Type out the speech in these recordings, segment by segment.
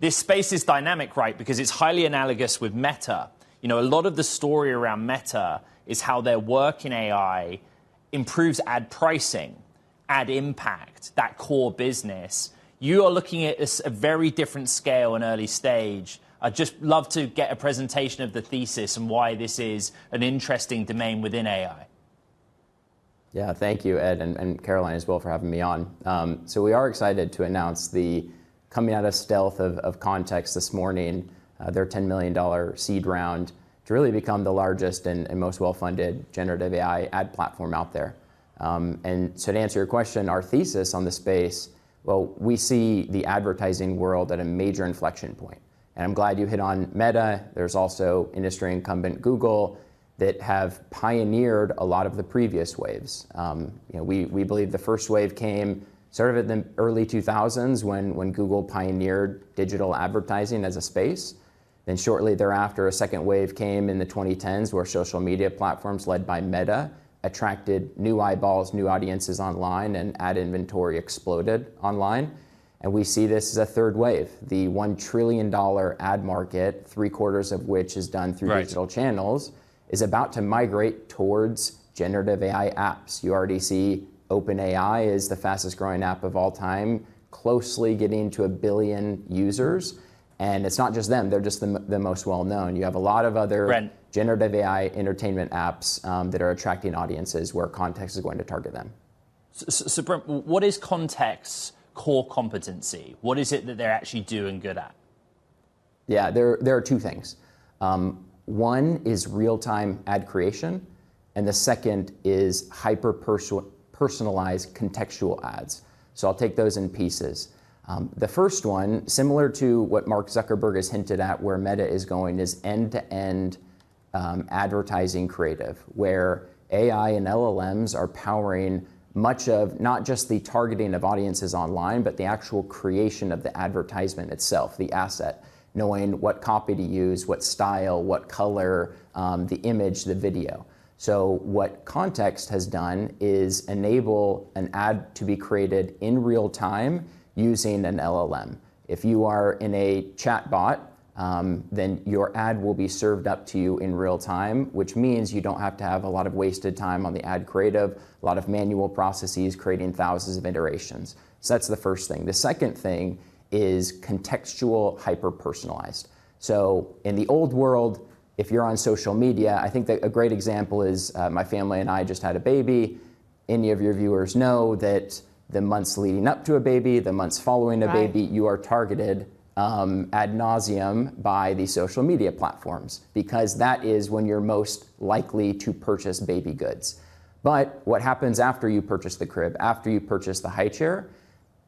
This space is dynamic, right? Because it's highly analogous with Meta. You know, a lot of the story around Meta is how their work in AI improves ad pricing, ad impact, that core business. You are looking at this a very different scale and early stage. I'd just love to get a presentation of the thesis and why this is an interesting domain within AI. Yeah, thank you, Ed, and Caroline as well for having me on. So we are excited to announce the coming out of stealth of Kontext this morning, their $10 million seed round to really become the largest and most well-funded generative AI ad platform out there. And so to answer your question, our thesis on the space, well, we see the advertising world at a major inflection point. And I'm glad you hit on Meta. There's also industry incumbent Google that have pioneered a lot of the previous waves. We believe the first wave came sort of in the early 2000s when Google pioneered digital advertising as a space. Then shortly thereafter, a second wave came in the 2010s where social media platforms led by Meta attracted new eyeballs, new audiences online, and ad inventory exploded online. And we see this as a third wave. The $1 trillion ad market, 3/4 of which is done through digital channels, is about to migrate towards generative AI apps. You already see OpenAI is the fastest growing app of all time, closely getting to 1 billion users. And it's not just them, they're just the most well-known. You have a lot of other generative AI entertainment apps that are attracting audiences where Kontext is going to target them. So Brent, what is Kontext's core competency? What is it that they're actually doing good at? Yeah, there are two things. One is real-time ad creation, and the second is hyper-personalized contextual ads. So I'll take those in pieces. The first one, similar to what Mark Zuckerberg has hinted at where Meta is going, is end-to-end advertising creative, where AI and LLMs are powering much of not just the targeting of audiences online, but the actual creation of the advertisement itself, the asset, knowing what copy to use, what style, what color, the image, the video. So what Kontext has done is enable an ad to be created in real time using an LLM. If you are in a chatbot, then your ad will be served up to you in real time, which means you don't have to have a lot of wasted time on the ad creative, a lot of manual processes creating thousands of iterations. So that's the first thing. The second thing is contextual hyper-personalized. So in the old world, if you're on social media, I think that a great example is my family and I just had a baby. Any of your viewers know that the months leading up to a baby, the months following a baby, you are targeted ad nauseum by the social media platforms because that is when you're most likely to purchase baby goods. But what happens after you purchase the crib, after you purchase the high chair,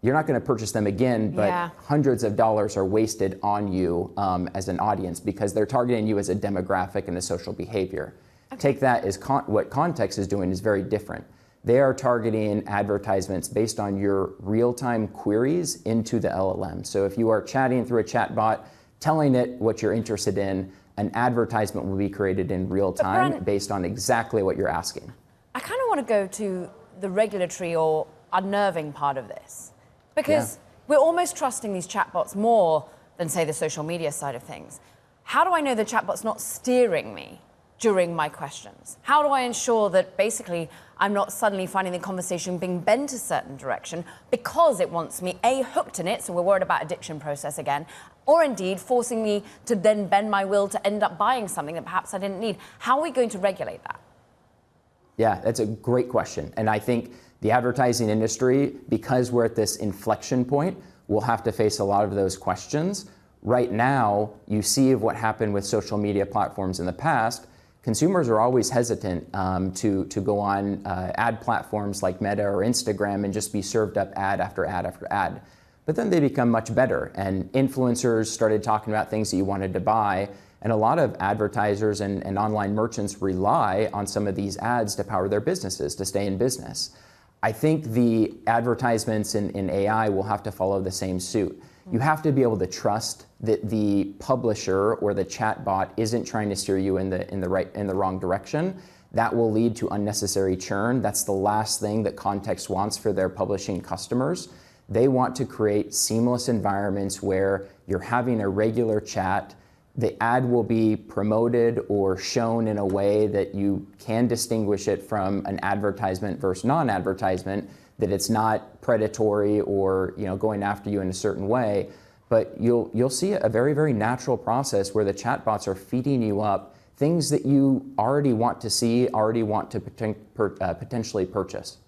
you're not going to purchase them again, but hundreds of dollars are wasted on you as an audience because they're targeting you as a demographic and a social behavior. Take that as what Kontext is doing is very different. They are targeting advertisements based on your real-time queries into the LLM. So if you are chatting through a chatbot, telling it what you're interested in, an advertisement will be created in real time based on exactly what you're asking. I kind of want to go to the regulatory or unnerving part of this. Because we're almost trusting these chatbots more than, say, the social media side of things. How do I know the chatbot's not steering me during my questions? How do I ensure that basically I'm not suddenly finding the conversation being bent a certain direction because it wants me, A, hooked in it, so we're worried about addiction process again, or indeed forcing me to then bend my will to end up buying something that perhaps I didn't need? How are we going to regulate that? Yeah, that's a great question. And I think the advertising industry, because we're at this inflection point, will have to face a lot of those questions. Right now, you see what happened with social media platforms in the past. Consumers are always hesitant to go on ad platforms like Meta or Instagram and just be served up ad after ad after ad. But then they become much better, and influencers started talking about things that you wanted to buy, and a lot of advertisers and online merchants rely on some of these ads to power their businesses, to stay in business. I think the advertisements in AI will have to follow the same suit. You have to be able to trust that the publisher or the chatbot isn't trying to steer you in the wrong direction. That will lead to unnecessary churn. That's the last thing that Kontext wants for their publishing customers. They want to create seamless environments where you're having a regular chat. The ad will be promoted or shown in a way that you can distinguish it from an advertisement versus non-advertisement, that it's not predatory or going after you in a certain way. But you'll see a very, very natural process where the chatbots are feeding you up things that you already want to see, already want to potentially purchase.